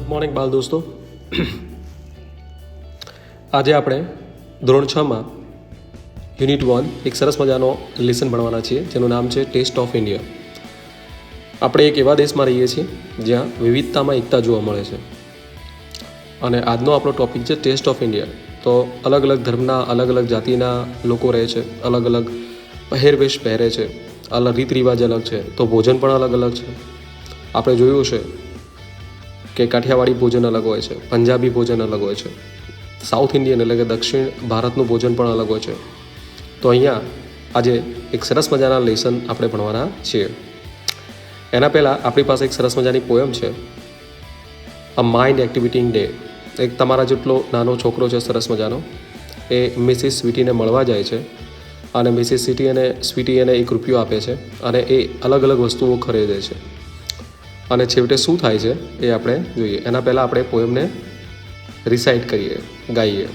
Good morning બાલ દોસ્તો. આજે આપણે ધોરણ 6માં યુનિટ 1 એક સરસ મજાનો લેસન ભણવાના છીએ જેનું નામ છે ટેસ્ટ ઓફ ઇન્ડિયા. આપણે એક એવા દેશમાં રહીએ છીએ જ્યાં વિવિધતામાં એકતા જોવા મળે છે અને આજનો આપણો ટૉપિક છે ટેસ્ટ ઓફ ઇન્ડિયા. તો અલગ અલગ ધર્મના અલગ અલગ જાતિના લોકો રહે છે, અલગ અલગ પહેરવેશ પહેરે છે, અલગ રીત રિવાજ અલગ છે, તો ભોજન પણ અલગ અલગ છે. આપણે જોયું છે કે કાઠિયાવાડી ભોજન અલગ હોય છે, પંજાબી ભોજન અલગ હોય છે, સાઉથ ઇન્ડિયન એટલે કે દક્ષિણ ભારતનું ભોજન પણ અલગ હોય છે. તો અહીંયા આજે એક સરસ મજાના લેસન આપણે ભણવાના છીએ. એના પહેલાં આપણી પાસે એક સરસ મજાની પોયમ છે, અ માઇન્ડ એક્ટિવિટી ડે. એક તમારા જેટલો નાનો છોકરો છે સરસ મજાનો, એ મિસિસ સ્વીટીને મળવા જાય છે અને મિસિસ સ્વીટી એને ₹1 આપે છે અને એ અલગ અલગ વસ્તુઓ ખરીદે છે અને છેવટે શું થાય છે એ આપણે જોઈએ. એના પહેલાં આપણે પોયમને રિસાઇટ કરીએ, ગાઈએ.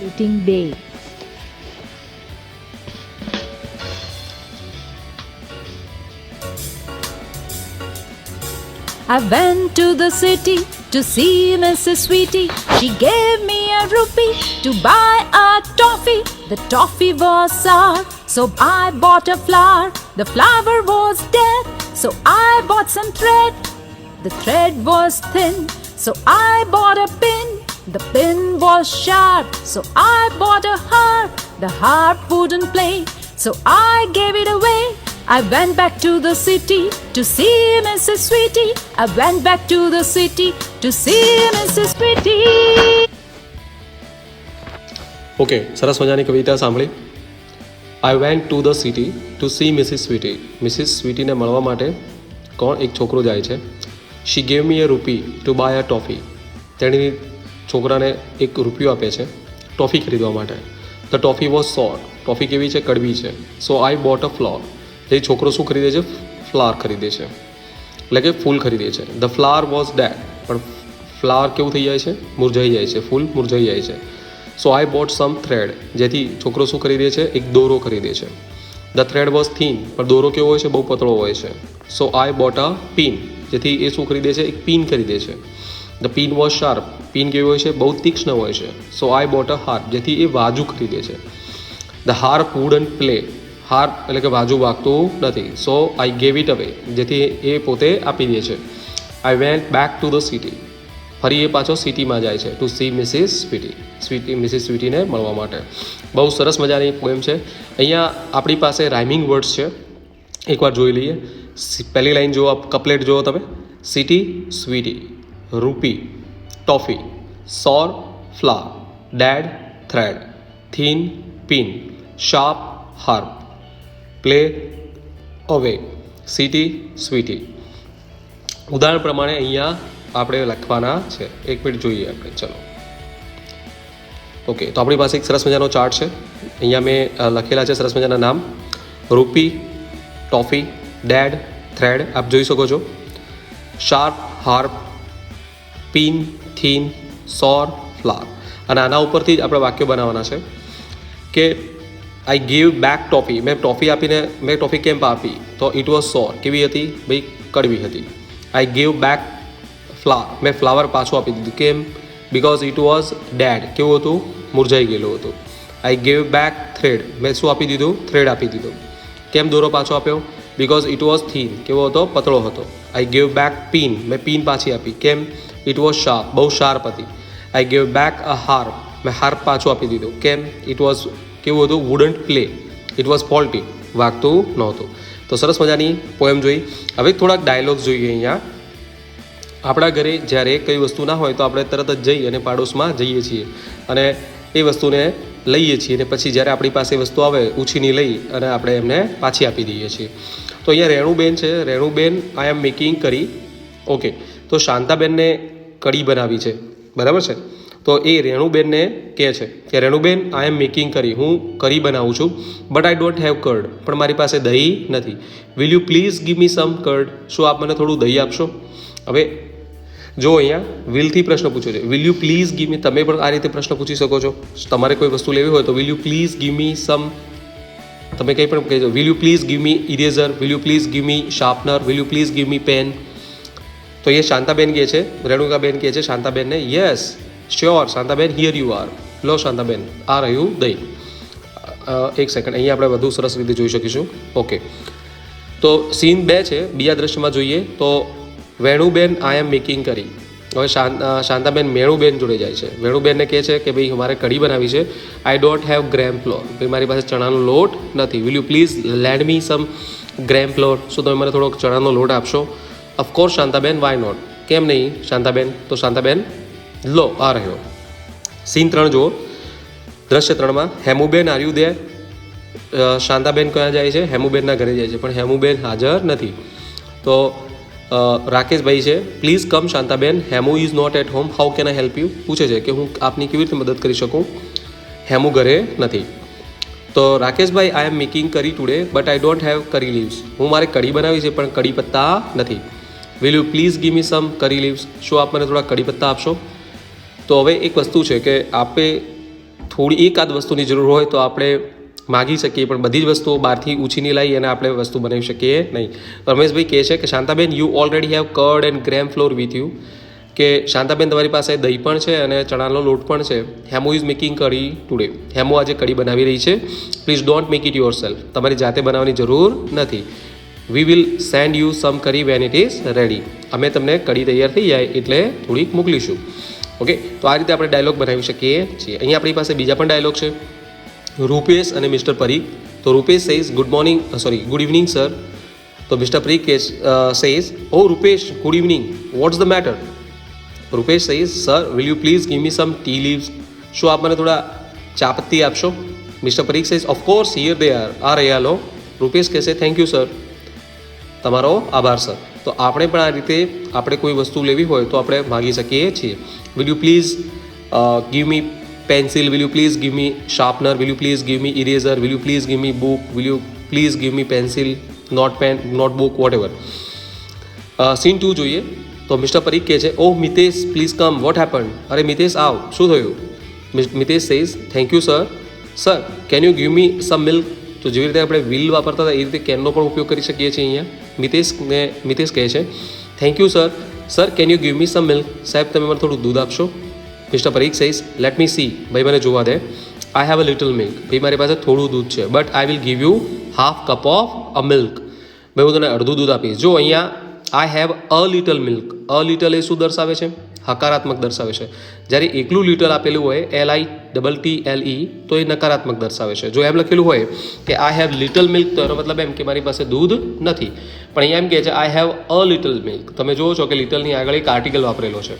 Eating day. I went to the city to see Mrs. Sweetie. She gave me ₹1 to buy a toffee. The toffee was sour, so I bought a flower. The flower was dead, so I bought some thread. The thread was thin, so I bought a pin. The pin was sharp, so I bought a harp. The harp wouldn't play, so I gave it away. I went back to the city to see Mrs. Sweetie. I went back to the city to see Mrs. Sweetie. Okay, સરસ મજાની કવિતા સાંભળી. I went to the city to see Mrs Sweetie. Mrs સ્વીટીને મળવા માટે એક છોકરો જાય છે. She gave me ₹1 to buy a toffee. તેણી છોકરાને ₹1 આપે છે ટોફી ખરીદવા માટે. The toffee was sour. Toffee કેવી છે? કડવી છે. સો આઈ બોટ અ ફ્લોર. એ છોકરો શું ખરીદે છે? ફ્લાવર ખરીદે છે, એટલે કે ફૂલ ખરીદે છે. The flower was dead. પણ ફ્લાવર કેવું થઈ જાય છે? મુરઝાઈ જાય છે, ફૂલ મુરઝાઈ જાય છે. સો આઈ બોટ સમ થ્રેડ. જેથી છોકરો શું ખરીદે છે? એક દોરો ખરીદે છે. The thread was thin. પણ દોરો કેવો હોય છે? બહુ પતળો હોય છે. સો આઈ બોટ અ પિન. જેથી એ શું ખરીદે છે? એક પિન ખરીદે છે. The pin was sharp. Pin કેવી હોય છે? બહુ તીક્ષ્ણ હોય છે. સો આઈ બોટ અ હાર્પ. જેથી એ વાજુ ખરીદે છે. The harp wouldn't play. Harp એટલે કે વાજુ વાગતું નથી. સો આઈ ગેવ ઇટ અવે. જેથી એ પોતે આપી દે છે. I went back to the city. ફરી એ પાછો સિટીમાં જાય છે ટુ સી મિસિસ મિસિસ સ્વીટીને મળવા માટે. બહુ સરસ મજાની પોએમ છે. અહીંયા આપણી પાસે રાઇમિંગ વર્ડ્સ છે, એકવાર જોઈ લઈએ. પહેલી લાઈન જુઓ, કપલેટ જુઓ તમે. City sweety, rupee toffee, sour flower, dead thread, thin pin, sharp harp, play away, city sweety. ઉદાહરણ પ્રમાણે અહીંયા આપણે લખવાના છે. 1 મિનિટ જોઈએ આપણે. ચલો, ઓકે. તો આપણી પાસે એક સરસ મજાનો ચાર્ટ છે. અહીંયા મેં લખેલા છે સરસ મજાના નામ: રૂપી, ટોફી, ડેડ, થ્રેડ આપ જોઈ શકો છો, શાર્પ, હાર્પ, પિન, થીન, સોર, ફ્લાવર. અને આના ઉપરથી જ આપણે વાક્યો બનાવવાના છે કે આઈ ગીવ બેક ટોફી. મેં ટોફી કેમ આપી? તો ઇટ વોઝ સોર. કેવી હતી ભાઈ? કડવી હતી. I give back flower. મેં ફ્લાવર પાછું આપી દીધું. કેમ? Because it was dead. કેવું હતું? મુરઝાઈ ગયેલું હતું. I gave back thread. મેં શું આપી દીધું? થ્રેડ આપી દીધું. કેમ દોરો પાછો આપ્યો? Because it was thin. કેવો હતો? પતળો હતો. I gave back pin. મેં પિન પાછી આપી. કેમ? It was sharp. બહુ શાર્પ હતી. I gave back a harp. મેં હાર્પ પાછું આપી દીધું. કેમ? ઇટ વોઝ કેવું હતું? Wouldn't play. It was faulty. વાગતું નહોતું. તો સરસ મજાની પોએમ જોઈ. હવે થોડાક ડાયલોગ્સ જોઈએ. અહીંયા આપણા ઘરે જ્યારે કઈ વસ્તુ ના હોય તો આપણે તરત જ જઈ અને પાડોશમાં જઈએ છીએ અને એ વસ્તુને લઈએ છીએ, અને પછી જ્યારે આપણી પાસે વસ્તુ આવે ઉછીની લઈ અને આપણે એમને પાછી આપી દઈએ છીએ. તો અહીંયા રેણુબેન છે. રેણુબેન, આઈ એમ મેકિંગ કરી. ઓકે, તો શાંતાબેનને કઢી બનાવી છે, બરાબર છે. તો એ રેણુબેનને કહે છે કે રેણુબેન, આઈ એમ મેકિંગ કરી. હું કરી બનાવું છું. But I don't have curd. પણ મારી પાસે દહીં નથી. Will you please give me some curd. શું આપ મને થોડું દહીં આપશો? હવે જો અહીંયા વિલથી પ્રશ્ન પૂછ્યો છે. વિલ યુ પ્લીઝ ગીવ મી. તમે પણ આ રીતે પ્રશ્ન પૂછી શકો છો. તમારે કોઈ વસ્તુ લેવી હોય તો will you please give me some તમે કંઈ પણ કહેજો, will you please give me eraser, will you please give me sharpener, will you please give me pen. તો એ શાંતાબેન કહે છે, રેણુકાબેન કહે છે શાંતાબેનને, yes sure Shantaben, here you are. લો શાંતાબેન, આ રહ્યું દહીં. એક સેકન્ડ, અહીંયા આપણે વધુ સરસ રીતે જોઈ શકીશું. ઓકે, તો સીન 2 છે. બીજા દ્રશ્યમાં જોઈએ તો વેણુબેન આઈ એમ મેકિંગ કરી. હવે શાંતાબેન વેણુબેન જોડે જાય છે. વેણુબેનને કહે છે કે ભાઈ અમારે કઢી બનાવી છે. I don't have gram flour, ભાઈ મારી પાસે ચણાનો લોટ નથી. Will you please lend me some gram flour, શું તમે મને થોડોક ચણાનો લોટ આપશો? ઓફકોર્સ શાંતાબેન, વાય નોટ, કેમ નહીં શાંતાબેન. તો શાંતાબેન લો, આ રહ્યો. સીન 3 જુઓ. દ્રશ્ય 3માં હેમુબેન આર યુ ધેર. શાંતાબેન ક્યાં જાય છે? હેમુબેનના ઘરે જાય છે, પણ હેમુબેન હાજર નથી. તો રાકેશભાઈ છે, પ્લીઝ કમ શાંતાબેન, Hemu is not at home, how can I help you. પૂછે છે કે હું આપની કેવી રીતે મદદ કરી શકું, હેમુ ઘરે નથી. તો Rakeshbhai, I am making curry today but I don't have curry leaves. હું મારે કઢી બનાવી છે પણ કઢી પત્તા નથી. Will you please give me some curry leaves, શું આપ મને થોડા કઢી પત્તા આપશો? તો હવે એક વસ્તુ છે કે આપણે થોડી એકાદ વસ્તુની જરૂર હોય તો આપણે માગી શકીએ, પણ બધી જ વસ્તુઓ બહારથી ઉછીની લાવી અને આપણે વસ્તુ બનાવી શકીએ નહીં. રમેશભાઈ કહે છે કે શાંતાબેન, you already have curd and gram flour with you. કે શાંતાબેન તમારી પાસે દહીં પણ છે અને ચણાનો લોટ પણ છે. Hemu is making kadhi today, Hemu આજે કઢી બનાવી રહી છે. Please don't make it your self, તમારી જાતે બનાવવાની જરૂર નથી. We will send you some કરી વેન ઇટ ઇઝ રેડી, અમે તમને કઢી તૈયાર થઈ જાય એટલે થોડીક મોકલીશું. ઓકે, તો આ રીતે આપણે ડાયલોગ બનાવી શકીએ છીએ. અહીંયા આપણી પાસે બીજા પણ ડાયલોગ છે, રૂપેશ અને મિસ્ટર પરીખ. તો Rupesh says good morning, good evening sir. તો mister Parikh says, oh Rupesh good evening, what's the matter. Rupesh says, sir will you please give me some tea leaves, શું આપ મને થોડા ચા પત્તી આપશો? Mister Parikh says, of course here they are, આ રહ્યા લો. રૂપેશ કહેશે, થેન્ક યુ સર, તમારો આભાર સર. તો આપણે પણ આ રીતે આપણે કોઈ વસ્તુ લેવી હોય તો આપણે માગી શકીએ છીએ. Will you please give me pencil, will you please give me sharpener, will you please give me eraser, will you please give me book, will you please give me pencil, note pen, notebook, whatever. Scene 2 જોઈએ તો mister Parikh કહે છે, oh Mitesh please come, what happen. અરે મિતેશ આવ, શું થયું? Mitesh says, thank you sir. Sir can you give me some milk. તો જેવી રીતે આપણે વિલ વાપરતા હતા એ રીતે કેનનો પણ ઉપયોગ કરી શકીએ છીએ અહીંયા. મિતેશ કહે છે, thank you sir. Sir can you give me some milk, સાહેબ તમે મને થોડું દૂધ આપશો? Mister Parikh says, let me see, ભાઈ મને જોવા દે. I have a little milk, ભાઈ મારી પાસે થોડું દૂધ છે, but I will give you half cup of a milk, ભાઈ હું તને અડધું દૂધ આપીશ. જો અહીંયા I have a little milk, a little a શું દર્શાવે છે? હકારાત્મક દર્શાવે છે. જ્યારે એકલું લિટલ આપેલું હોય LITTLE તો એ નકારાત્મક દર્શાવે છે. જો એમ લખેલું હોય કે આઈ હેવ લિટલ મિલ્ક તો એનો મતલબ એમ કે મારી પાસે દૂધ નથી. પણ અહીંયા એમ કહે છે આઈ હેવ અ લિટલ મિલ્ક, તમે જુઓ છો કે લિટલની આગળ એક આર્ટિકલ વાપરેલો છે.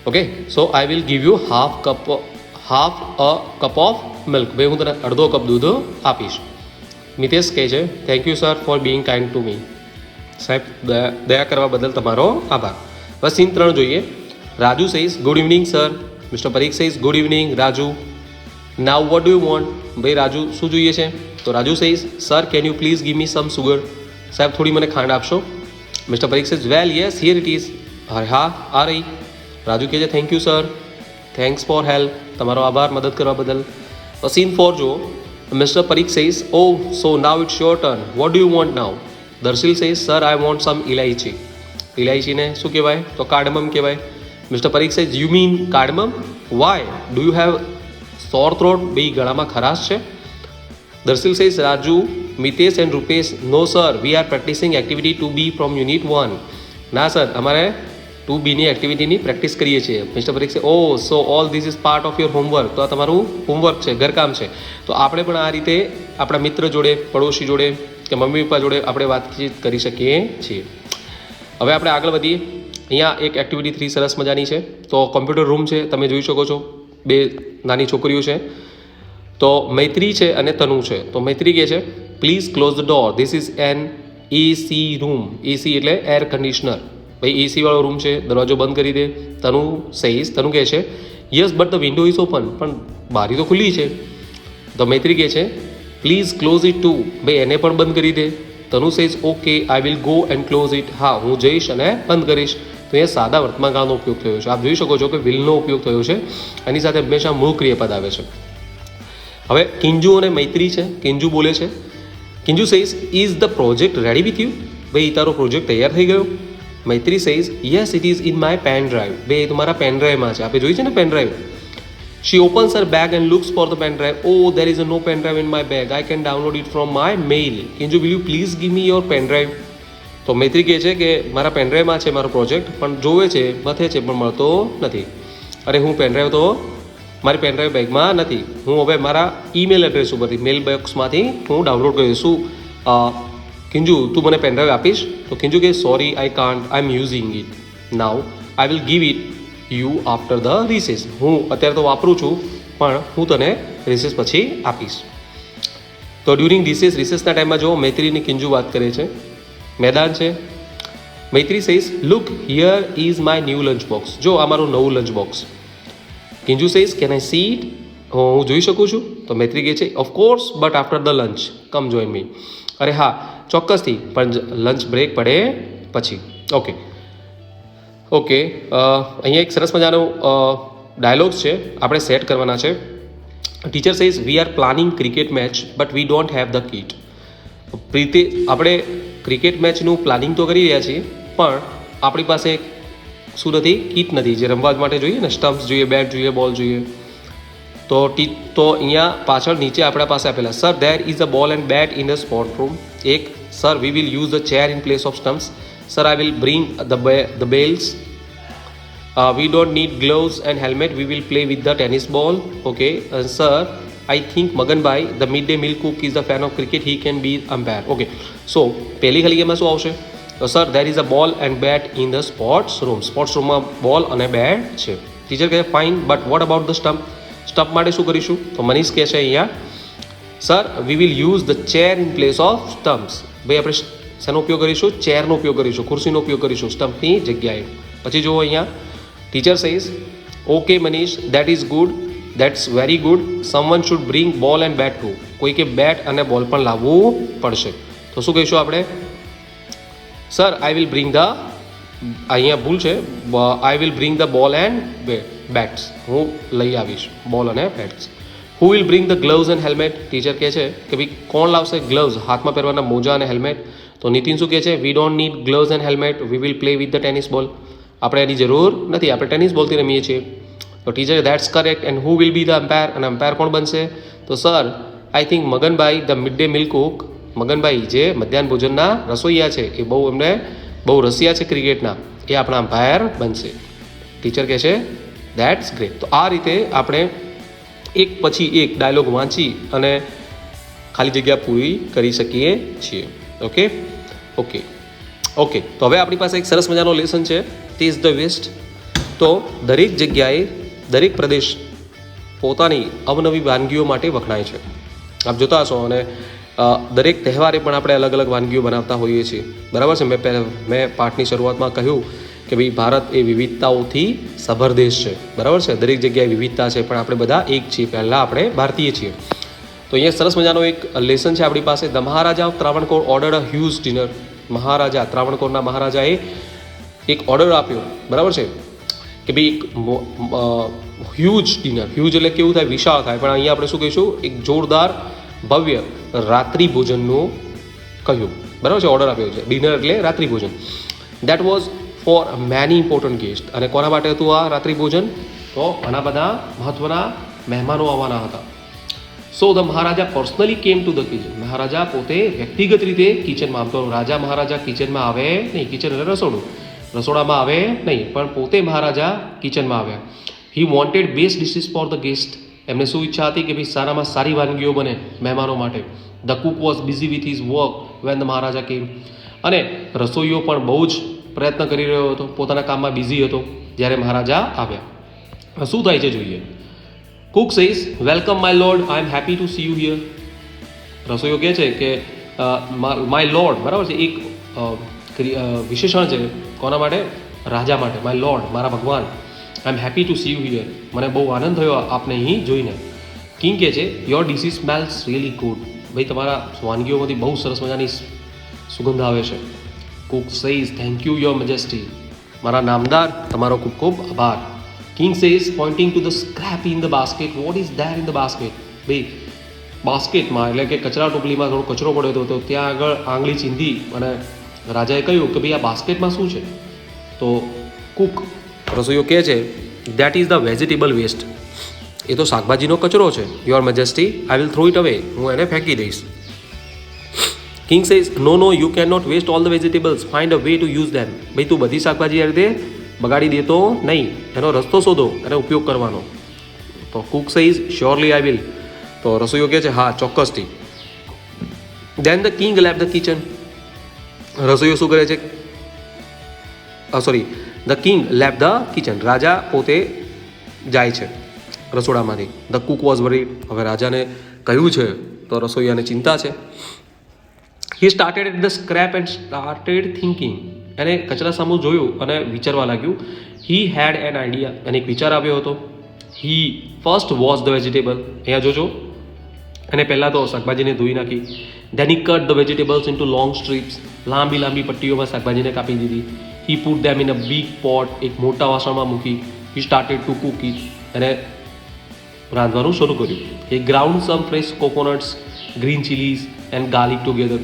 Okay, so I will give you half a cup of milk, ભાઈ હું તને અડધો કપ દૂધ આપીશ. મિતેશ કહે છે, thank you sir for being kind to me, સાહેબ દયા કરવા બદલ તમારો આભાર. બસ સીન 3 જોઈએ. Raju says, good evening sir. Mister Parikh says, good evening Raju. Now vote do you want, ભાઈ રાજુ શું જોઈએ છે? તો Raju says, sir can you please give me some sugar, સાહેબ થોડી મને ખાંડ આપશો? Mister Parikh says, well yes here it is, અરે હા આ રહી. રાજુ કહે છે, thank you sir, thanks for help, તમારો આભાર મદદ કરવા બદલ. સીન 4 જુઓ. Mister Parikh says, oh so now it's your turn, what do you want now. Darshil says, sir I want some ઇલાયચી. ઇલાયચીને શું કહેવાય? તો કાર્ડમમ કહેવાય. Mister Parikh says, you mean cardamom, why do you have sore throat, ભાઈ ગળામાં ખરાશ છે. Darshil says, Raju, Mitesh and Rupesh, no sir we are practising activity 2B from unit 1. ના સર અમારે 2Bની એક્ટિવિટીની પ્રેક્ટિસ કરીએ છીએ. Mister Parikh says, oh so all this is part of your homework, તો આ તમારું હોમવર્ક છે, ઘરકામ છે. તો આપણે પણ આ રીતે આપણા મિત્ર જોડે, પડોશી જોડે કે મમ્મી પપ્પા જોડે આપણે વાતચીત કરી શકીએ છીએ. હવે આપણે આગળ વધીએ. અહીંયા એક એક્ટિવિટી 3 સરસ મજાની છે. તો કોમ્પ્યુટર રૂમ છે, તમે જોઈ શકો છો 2 નાની છોકરીઓ છે. તો મૈત્રી છે અને તનુ છે. તો મૈત્રી કહે છે, please close the door, this is an AC room. AC એટલે એર કન્ડિશનર, ભાઈ AC વાળો રૂમ છે, દરવાજો બંધ કરી દે. તનુ કહે છે, yes but the window is open, પણ બારી તો ખુલ્લી છે. તો મૈત્રી કહે છે, પ્લીઝ ક્લોઝ ઇટ ટુ, ભાઈ એને પણ બંધ કરી દે. Tanu says, okay I will go and close it, હા હું જઈશ અને બંધ કરીશ. તો એ સાદા વર્તમાનકાળનો ઉપયોગ થયો છે. આપ જોઈ શકો છો કે વિલનો ઉપયોગ થયો છે, એની સાથે હંમેશા મૂળ ક્રિયાપદ આવે છે. હવે કિંજુ અને મૈત્રી છે. કિંજુ બોલે છે, Kinju says is the project ready with you? ભાઈ તારો પ્રોજેક્ટ તૈયાર થઈ ગયો? Maitri says yes it is in my pen drive. ભાઈ તમારા પેન ડ્રાઈવમાં છે. આપણે જોઈ છે ને pen drive. She opens her bag and looks for the pen drive. Oh there is no pen drive in my bag. I can download it from my mail. Kinju will you please give me your pen drive? તો મૈત્રી કહે છે કે મારા pen ડ્રાઈવમાં છે મારો project, પણ જોવે છે, મથે છે, પણ મળતો નથી. અરે હું પેન ડ્રાઈવ તો મારી પેન ડ્રાઈવ બેગમાં નથી. હું હવે મારા ઈમેલ એડ્રેસ ઉપરથી મેલ બોક્સમાંથી હું ડાઉનલોડ કરી દઈશું. કિંજુ તું મને પેન ડ્રાઈવ આપીશ? તો કિંજુ કે sorry I can't, I am using it now, I will give it you after the recess. હું અત્યારે તો વાપરું છું, પણ હું તને રિસેસ પછી આપીશ. તો ડ્યુરિંગ રિસેસના ટાઈમમાં જો મૈત્રીની કિંજુ વાત કરે છે. મેદાન છે. Maitri says look here is my new lunch box. જો આ મારું નવું lunch box. Kinju says can I see it? હું જોઈ શકું છું? તો મૈત્રી કહે છે of course but after the lunch come join me. અરે હા ચોક્કસથી, પણ લંચ બ્રેક પડે પછી. ઓકે અહીંયા એક સરસ મજાનો ડાયલોગ્સ છે, આપણે સેટ કરવાના છે. Teacher says we are planning cricket match but we don't have the kit. Preeti આપણે ક્રિકેટ મેચનું પ્લાનિંગ તો કરી રહ્યા છીએ, પણ આપણી પાસે શું નથી? કીટ નથી. જે રમવા માટે જોઈએ ને, સ્ટમ્પ્સ જોઈએ, બેટ જોઈએ, બોલ જોઈએ. તો અહીંયા પાછળ નીચે આપણા પાસે આપેલા sir there is a ball and bat in the sport room. એક sir we will use the chair in place of stumps. Sir I will bring the bails. We don't need gloves and helmet, we will play with the tennis ball. Okay sir I think Maganbhai the mid day meal cook is the fan of cricket, he can be umpire. Okay so પહેલી ખલીમાં શું આવશે? તો sir there is a ball and bat in the sports room. Sports રૂમમાં ball અને bat છે. Teacher કહે fine but what about the stump? Stump માટે શું કરીશું? તો મનીષ કહે છે અહીંયા sir we will use the chair in place of stumps. ભાઈ આપણે શેનો ઉપયોગ કરીશું? ચેરનો ઉપયોગ કરીશું, ખુરશીનો ઉપયોગ કરીશું સ્ટમ્પની જગ્યાએ. પછી જુઓ અહીંયા teacher says okay Manish that is good, that's very good, someone should bring બોલ એન્ડ બેટ ટુ. કોઈકે બેટ અને બોલ પણ લાવવું પડશે. તો શું કહીશું આપણે? Sir I will bring the, અહીંયા ભૂલ છે, I will bring the ball and bats. હું લઈ આવીશ બોલ અને bats. Who will bring the gloves and helmet? Teacher કહે છે કે ભાઈ કોણ લાવશે ગ્લવ્સ, હાથમાં પહેરવાના મોજા અને હેલ્મેટ? તો નીતિન શું કહે છે? વી don't need gloves and helmet, we will play with the tennis બોલ. આપણે એની જરૂર નથી, આપણે ટેનિસ બોલથી રમીએ છીએ. તો teacher that's correct and who will be the umpire? અને અમ્પાયર કોણ બનશે? તો sir I think Maganbhai the mid day meal Cook. Maganbhai જે મધ્યાહન ભોજનના રસોઈયા છે, એ એમને બહુ રસિયા છે ક્રિકેટના, એ આપણા અમ્પાયર બનશે. ટીચર કહે છે દેટ્સ ગ્રેટ. તો આ રીતે આપણે એક પછી એક ડાયલોગ વાંચી અને ખાલી જગ્યા પૂરી કરી શકીએ છીએ. ઓકે તો હવે આપણી પાસે એક સરસ મજાનો લેસન છે, ટેસ્ટ ધ વેસ્ટ. તો દરેક જગ્યાએ દરેક પ્રદેશ પોતાની અવનવી વાનગીઓ માટે વખણાય છે. આપ જોતા હશો, અને દરેક તહેવારે પણ આપણે અલગ અલગ વાનગીઓ બનાવતા હોઈએ છીએ. બરાબર છે. મેં પાઠની શરૂઆતમાં કહ્યું કે ભાઈ ભારત એ વિવિધતાઓથી સભર દેશ છે. બરાબર છે. દરેક જગ્યાએ વિવિધતા છે, પણ આપણે બધા એક છીએ. પહેલાં આપણે ભારતીય છીએ. તો અહીંયા સરસ મજાનો એક લેસન છે આપણી પાસે. The Maharaja of Travancore ordered a huge dinner. Maharaja, ત્રાવણકોરના મહારાજાએ એક ઓર્ડર આપ્યો. બરાબર છે કે ભાઈ એક હ્યુજ ડિનર. હ્યુજ એટલે કેવું થાય? વિશાળ થાય. પણ અહીંયા આપણે શું કહીશું? એક જોરદાર ભવ્ય રાત્રિ ભોજનનું કહ્યું. બરાબર છે. ઓર્ડર આપ્યો છે. ડિનર એટલે રાત્રિ ભોજન. That was for many important guest. અને કોના માટે હતું આ રાત્રિ ભોજન? તો ઘણા બધા મહત્વના મહેમાનો આવવાના હતા. So the Maharaja personally came to the kitchen. Maharaja પોતે વ્યક્તિગત રીતે કિચનમાં, આમ તો રાજા મહારાજા કિચનમાં આવે નહીં, કિચન એટલે રસોડું, રસોડામાં આવે નહીં, પણ પોતે મહારાજા કિચનમાં આવ્યા. He wanted best dishes for the guest. એમને શું ઈચ્છા હતી? કે ભાઈ સારામાં સારી વાનગીઓ બને મહેમાનો માટે. The cook was busy with his work when the Maharaja came. અને રસોઈયો પણ બહુ જ પ્રયત્ન કરી રહ્યો હતો, પોતાના કામમાં બિઝી હતો જ્યારે મહારાજા આવ્યા. શું થાય છે જોઈએ. Cook says welcome my lord, I am happy to see you here. રસોઈયો કહે છે કે માય લોર્ડ. બરાબર છે. એક વિશેષણ છે કોના માટે? રાજા માટે. માય લોર્ડ, મારા ભગવાન. I am happy to see you here. મને બહુ આનંદ થયો આપને અહીં જોઈને. કિંગ કહે છે your dishes smells really good. ભાઈ તમારા વાનગીઓમાંથી બહુ સરસ મજાની સુગંધ આવે છે. Cook says thank you your majesty. મારા નામદાર, તમારો ખૂબ ખૂબ આભાર. King says pointing to the scrap in the basket. What is there in the basket? ભાઈ બાસ્કેટમાં એટલે કે કચરા ટોપલીમાં થોડો કચરો પડ્યો હતો, તો ત્યાં આગળ આંગળી ચીંધી અને રાજાએ કહ્યું કે ભાઈ આ બાસ્કેટમાં શું છે? તો કુક રસોઈયો કહે છે that is the vegetable waste. એ તો શાકભાજીનો કચરો છે. Your majesty, I will throw it away. હું એને ફેંકી દઈશ. King says no no, you can not waste all the vegetables, find a way to use them. ભાઈ તું બધી શાકભાજી આ રીતે બગાડી દેતો નહીં, એનો રસ્તો શોધો, એનો ઉપયોગ કરવાનો. તો cook says surely I will. તો રસોઈયો કહે છે હા ચોક્કસથી. Then the king left the kitchen. રસોઈયો શું કરે છે? Sorry, the king left the kitchen. રાજા પોતે જાય છે રસોડામાંથી. The cook was worried. હવે રાજાને કહ્યું છે તો રસોઈયાને ચિંતા છે. He started at the scrap and started thinking. એને કચરા સામું જોયું અને વિચારવા લાગ્યું. He had an idea. એને એક વિચાર આવ્યો હતો. He first wash the vegetable. અહીંયા જોજો, એને પહેલાં તો શાકભાજીને ધોઈ નાખી. Then he cut the vegetables into long strips. લાંબી લાંબી પટ્ટીઓમાં શાકભાજીને કાપી દીધી. He put them in a big pot. એક મોટા વાસણમાં મૂકી. He started to cook it. એને રાંધવાનું શરૂ કર્યું. એ ground some fresh coconuts, green chillies and garlic together.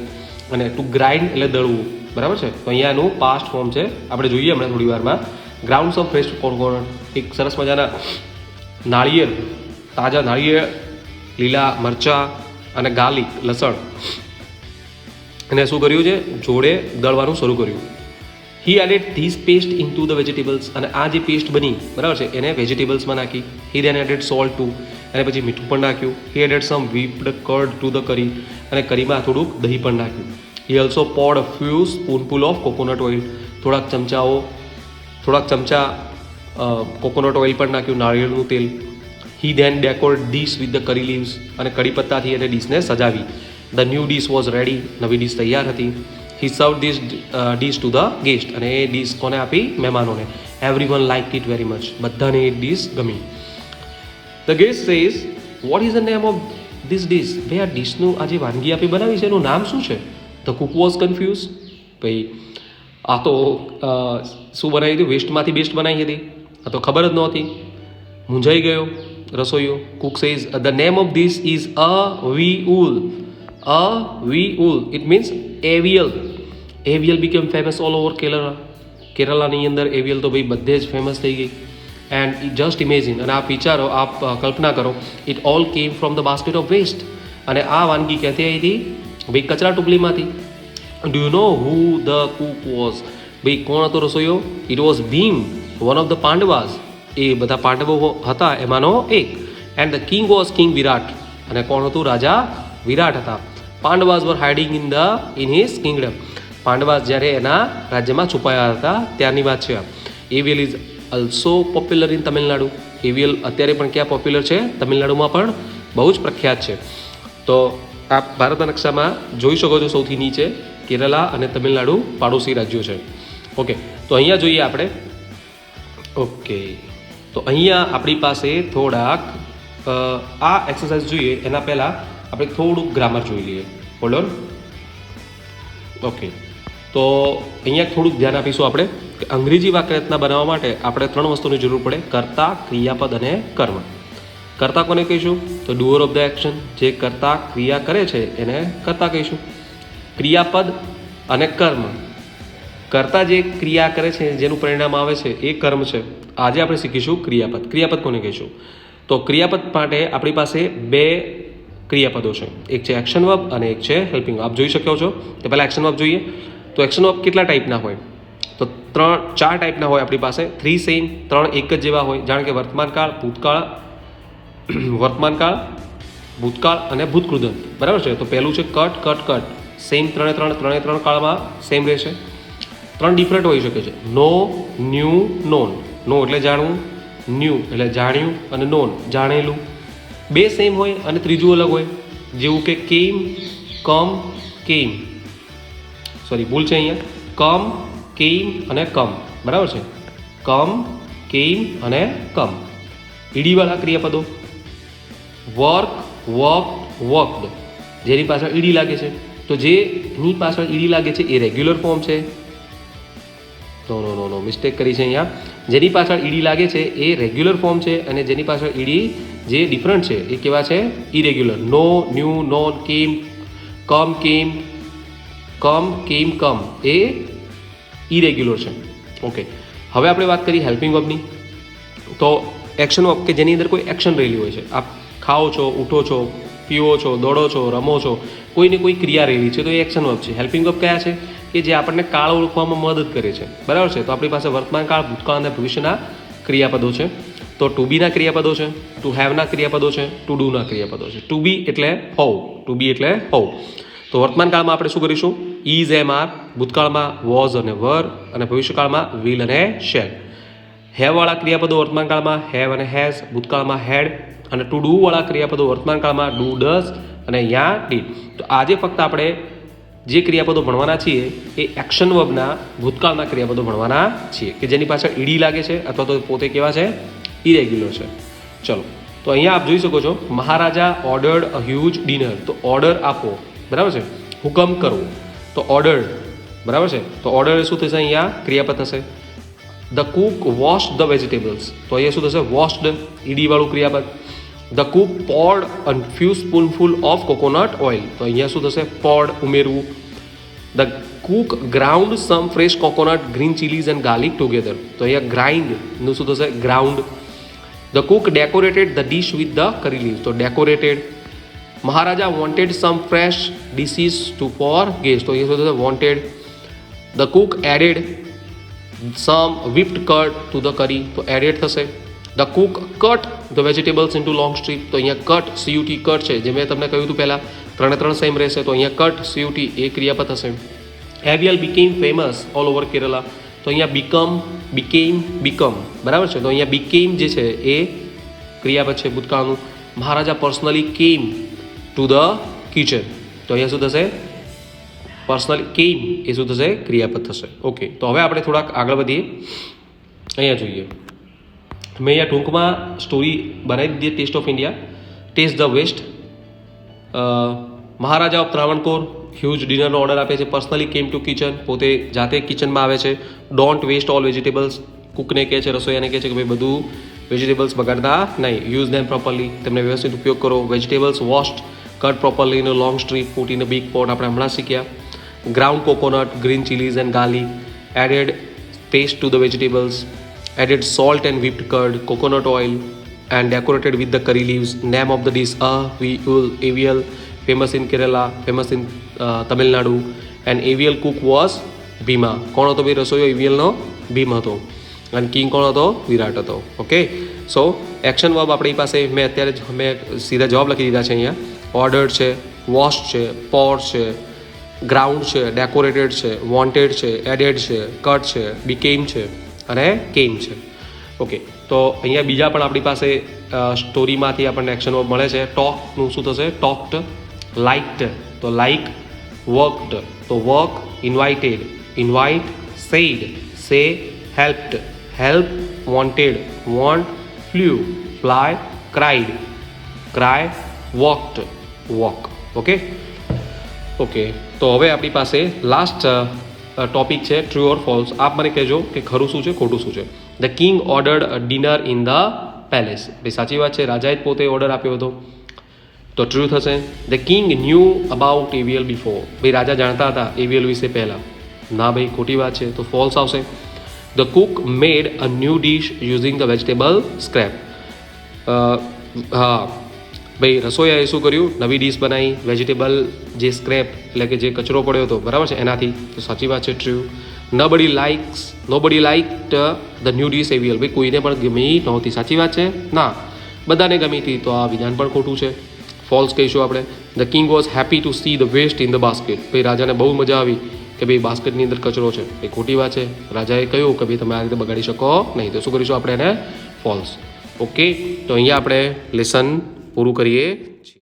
અને ટુ ગ્રાઇન્ડ એટલે દળવું, બરાબર છે? તો અહીંયા એનું પાસ્ટ ફોર્મ છે, આપણે જોઈએ હમણાં થોડી વારમાં. ગ્રાઉન્ડ સમ ફ્રેશ કોકોનટ, એક સરસ મજાના નાળિયેર, તાજા નાળિયેર, લીલા મરચાં અને ગાર્લિક, લસણ, એને શું કર્યું છે? જોડે દળવાનું શરૂ કર્યું. He added this paste into the vegetables. અને આ જે પેસ્ટ બની, બરાબર છે, એને વેજીટેબલ્સમાં નાખી. He then added salt too. અને પછી મીઠું પણ નાખ્યું. He added some whipped curd to the curry. અને કરીમાં થોડુંક દહીં પણ નાખ્યું. He also poured a few spoonful of coconut oil. થોડાક ચમચા કોકોનટ ઓઇલ પણ નાખ્યું, નાળિયેરનું તેલ. He then decorated dish with the curry leaves. અને કડી પત્તાથી એને ડીશને સજાવી. The new dish was ready. નવી ડીશ તૈયાર હતી. હી સર્વ this dish to the guest. અને એ ડીશ કોને આપી? મહેમાનોને. Every one like it very much. બધાને એ ડીશ ગમી. The guest says what is the name of this dish. ભાઈ આ ડીશનું આ જે વાનગી આપી બનાવી છે એનું નામ શું છે? The cook was confuse. ભાઈ આ તો શું બનાવી હતી? વેસ્ટમાંથી બેસ્ટ બનાવી હતી. આ તો ખબર જ નહોતી. મૂંઝાઈ ગયો રસોઈયો. Cook says the name of this is avial. Avial it means avial. Avial became famous all over Kerala. કેરલાની અંદર એવિયલ તો ભાઈ બધે જ ફેમસ થઈ ગઈ. એન્ડ જસ્ટ ઇમેજિન, અને આપ વિચારો, આપ કલ્પના કરો, it all came from the basket of waste. અને આ વાનગી ક્યાંથી આવી હતી? ભાઈ કચરા ટોપલીમાંથી. Do you know who the cook was? ભાઈ કોણ હતો રસોઈયો? It was Bhim, one of the Pandavas. એ બધા પાંડવો હતા એમાંનો એક. And the king was king Virat. અને કોણ હતું? રાજા વિરાટ હતા. Pandavas were hiding in his kingdom. Pandavas જ્યારે એના રાજ્યમાં છુપાયા હતા ત્યારની વાત છે. Aviyal is also popular in Tamil Nadu. Aviyal અત્યારે પણ ક્યાં પોપ્યુલર છે? તમિલનાડુમાં પણ બહુ જ પ્રખ્યાત છે. તો આપ ભારતના નકશામાં જોઈ શકો છો, સૌથી નીચે કેરલા અને તમિલનાડુ પાડોશી રાજ્યો છે. ઓકે, તો અહીંયા જોઈએ આપણે. ઓકે, તો અહીંયા આપણી પાસે થોડાક આ એક્સરસાઇઝ જોઈએ એના પહેલાં આપણે થોડુંક ગ્રામર જોઈ લઈએ. Hold on. ઓકે, તો અહીંયા થોડુંક ધ્યાન આપીશું આપણે કે અંગ્રેજી વાક્ય રચના બનાવવા માટે આપણે 3 વસ્તુની જરૂર પડે: કર્તા, ક્રિયાપદ અને કર્મ. કર્તા કોને કહીશું? તો ડુઅર ઓફ ધ એક્શન. જે કર્તા ક્રિયા કરે છે એને કર્તા કહીશું. ક્રિયાપદ અને કર્મ. કર્તા જે ક્રિયા કરે છે, જેનું પરિણામ આવે છે એ કર્મ છે. આજે આપણે શીખીશું ક્રિયાપદ. ક્રિયાપદ કોને કહીશું? તો ક્રિયાપદ માટે આપણી પાસે 2 ક્રિયાપદો છે. એક છે એક્શન વર્બ અને એક છે હેલ્પિંગ. આપ જોઈ શકો છો. તો પહેલાં એક્શન વર્બ જોઈએ. તો એક્શન વર્બ કેટલા ટાઈપના હોય? તો 4 ટાઈપના હોય આપણી પાસે. 3 સેમ, 3 એક જ જેવા હોય. જાણ કે વર્તમાનકાળ, ભૂતકાળ અને ભૂતકૃદંત. બરાબર છે? તો પહેલું છે કટ, કટ, કટ. સેમ 3 કાળમાં સેમ રહેશે. 3 ડિફરન્ટ હોઈ શકે છે. નો, ન્યૂ, નોન. નો એટલે જાણવું, ન્યૂ એટલે જાણ્યું, અને નોન જાણેલું. 2 સેમ હોય અને ત્રીજું અલગ હોય. જેવું કે કેમ, કમ, કેમ. સોરી, ભૂલ છે અહીંયા. કમ, કેમ અને કમ. બરાબર છે? કમ, કેમ અને કમ. ઈડીવાળા ક્રિયાપદો: વર્ક, વર્કડ, વર્કડ. જેની પાછળ ઈડી લાગે છે. તો જેની પાછળ ઈડી લાગે છે એ રેગ્યુલર ફોર્મ છે. નો મિસ્ટેક કરી છે અહીંયા. જેની પાછળ ઈડી લાગે છે એ રેગ્યુલર ફોર્મ છે, અને જેની પાછળ ઈડી જે ડિફરન્ટ છે એ કેવા છે? ઇરેગ્યુલર. નો, ન્યૂ, નોન, કેમ, કેમ, કમ એ ઇરેગ્યુલર છે. ઓકે, હવે આપણે વાત કરીએ હેલ્પિંગ વર્બની. તો એક્શન વર્બ કે જેની અંદર કોઈ એક્શન રહેલી હોય છે. આપ ખાઓ છો, ઉઠો છો, પીવો છો, દોડો છો, રમો છો, કોઈને કોઈ ક્રિયા રહેલી છે તો એ એક્શન વર્બ છે. હેલ્પિંગ વર્બ કયા છે? કે જે આપણને કાળ ઓળખવામાં મદદ કરે છે. બરાબર છે. તો આપણી પાસે વર્તમાન કાળ, ભૂતકાળ અને ભવિષ્યના ક્રિયાપદો છે. તો ટુ બીના ક્રિયાપદો છે, ટુ હેવના ક્રિયાપદો છે, ટુ ડુના ક્રિયાપદો છે. ટુ બી એટલે હોવ, ટુ બી એટલે હોવ. તો વર્તમાન કાળમાં આપણે શું કરીશું? Is, am, are. ભૂતકાળમાં વોઝ અને વર, અને ભવિષ્યકાળમાં વિલ અને શેલ. હેવવાળા ક્રિયાપદો વર્તમાન કાળમાં હેવ અને હેઝ, ભૂતકાળમાં હેડ, અને ટુ ડુ વાળા ક્રિયાપદો વર્તમાન કાળમાં ડુ, ડઝ અને અહીંયા ડીડ. તો આજે ફક્ત આપણે જે ક્રિયાપદો ભણવાના છીએ એ એક્શન વર્બના ભૂતકાળના ક્રિયાપદો ભણવાના છીએ કે જેની પાછળ ઈડી લાગે છે અથવા તો પોતે કેવા છે? ઇરેગ્યુલર છે. ચલો, તો અહીંયા આપ જોઈ શકો છો, મહારાજા ઓર્ડર્ડ અ હ્યુજ ડિનર. તો ઓર્ડર આપો, બરાબર છે. હુકમ કરવો, તો ઓર્ડર્ડ, બરાબર છે. તો ઓર્ડર શું થશે? અહીંયા ક્રિયાપદ થશે. The cook wash the vegetables. તો અહીંયા શું થશે? વોશ્ડ, ઈડી વાળું ક્રિયાપદ. The cook poured a few spoonful of coconut oil. તો અહીંયા શું થશે? પોર્ડ, ઉમેરવું. The cook ground some fresh coconut, green chillies and garlic together. તો અહીંયા ગ્રાઇન્ડનું શું થશે? Ground. The cook decorated the dish with the curry leaves. તો decorated. Maharaja wanted some fresh dishes to for guest. તો અહીંયા શું થશે? Wanted. The cook added some whipped curd to the curry. તો એડેડ થશે. The cook cut the vegetables into long strip. તો અહીંયા cut, સીયુટી cut છે, જે મેં તમને કહ્યું હતું પહેલાં, 3 સેમ રહેશે. તો અહીંયા કટ, સીયુટી એ ક્રિયાપદ થશે. Aviyal became famous all over Kerala. તો અહીંયા બીકમ, બરાબર છે. તો અહીંયા બીકેમ જે છે એ ક્રિયાપદ છે ભૂતકાળનું. Maharaja personally came to the kitchen. તો અહીંયા શું થશે? પર્સનલી કેમ એ શું થશે? ક્રિયાપદ થશે. ઓકે, તો હવે આપણે થોડાક આગળ વધીએ. અહીંયા જોઈએ, મેં અહીંયા ટૂંકમાં સ્ટોરી બનાવી દીધી, taste of India, taste the waste. Maharaja of Travancore huge ડિનરનો ઓર્ડર આપે છે. પર્સનલી કેમ ટુ કિચન, પોતે જાતે કિચનમાં આવે છે. ડોન્ટ વેસ્ટ ઓલ વેજીટેબલ્સ, કુકને કહે છે, રસોઈયાને કહે છે કે ભાઈ બધું વેજીટેબલ્સ બગાડતા નહીં. યુઝ ધેમ પ્રોપરલી, તેમને વ્યવસ્થિત ઉપયોગ કરો. Vegetables washed, cut properly in a long strip, put in a big pot, આપણે હમણાં શીખ્યા. Ground coconut, green chillies and garlic, added paste to the vegetables, added salt and whipped curd, coconut oil, and decorated with the curry leaves. Name of the dish: avial, famous in Kerala, famous in Tamil Nadu, and avial cook was Bhima. કોણ હતો ભાઈ રસોઈયો? એવિયલનો ભીમ હતો. અને king કોણ હતો? વિરાટ હતો. Okay, સો action verb આપણી પાસે મેં સીધા જવાબ લખી દીધા છે અહીંયા. ઓર્ડર્ડ છે, વોશ છે, પોર્ડ છે, ગ્રાઉન્ડ છે, ડેકોરેટેડ છે, વોન્ટેડ છે, એડેડ છે, કટ છે, બીકેમ છે અને કેમ છે. ઓકે, તો અહીંયા બીજા પણ આપણી પાસે સ્ટોરીમાંથી આપણને એક્શન વર્બ મળે છે. ટોકનું શું થશે? ટોક્ડ. લાઇક્ડ, તો લાઇક. વર્કડ, તો વર્ક. Invited, invite. સેડ, સે. Helped, help. Wanted, want. Flew, fly. Cried, cry. Walked, walk. Okay, તો હવે આપણી પાસે લાસ્ટ ટોપિક છે ટ્રુ ઓર ફોલ્સ. આપ મને કહેજો કે ખરું શું છે, ખોટું શું છે. The king ordered a dinner in the palace. ભાઈ સાચી વાત છે, રાજાએ જ પોતે ઓર્ડર આપ્યો હતો, તો ટ્રુ થશે. The king new about aviyal before. ભાઈ રાજા જાણતા હતા એવિયલ વિશે પહેલાં. ના ભાઈ, ખોટી વાત છે, તો ફોલ્સ આવશે. The Cook made a new dish using the vegetable scrap. હા ભાઈ, રસોઈયાએ શું કર્યું? નવી ડીશ બનાવી વેજીટેબલ જે સ્ક્રેપ એટલે કે જે કચરો પડ્યો હતો, બરાબર છે, એનાથી. તો સાચી વાત છે, true. Nobody લાઇક્ડ the new dish aviyal. ભાઈ કોઈને પણ ગમી નહોતી. સાચી વાત છે? ના, બધાને ગમી હતી. તો આ વિધાન પણ ખોટું છે, ફોલ્સ કહીશું આપણે. The king was happy to see the waste in the basket. ભાઈ રાજાને બહુ મજા આવી કે ભાઈ બાસ્કેટની અંદર કચરો છે. એ ખોટી વાત છે. રાજાએ કહ્યું કે ભાઈ તમે આ રીતે બગાડી શકો નહીં. તો શું કરીશું આપણે એને? ફોલ્સ. ઓકે, તો અહીંયા આપણે લેસન પૂરું કરીએ છીએ.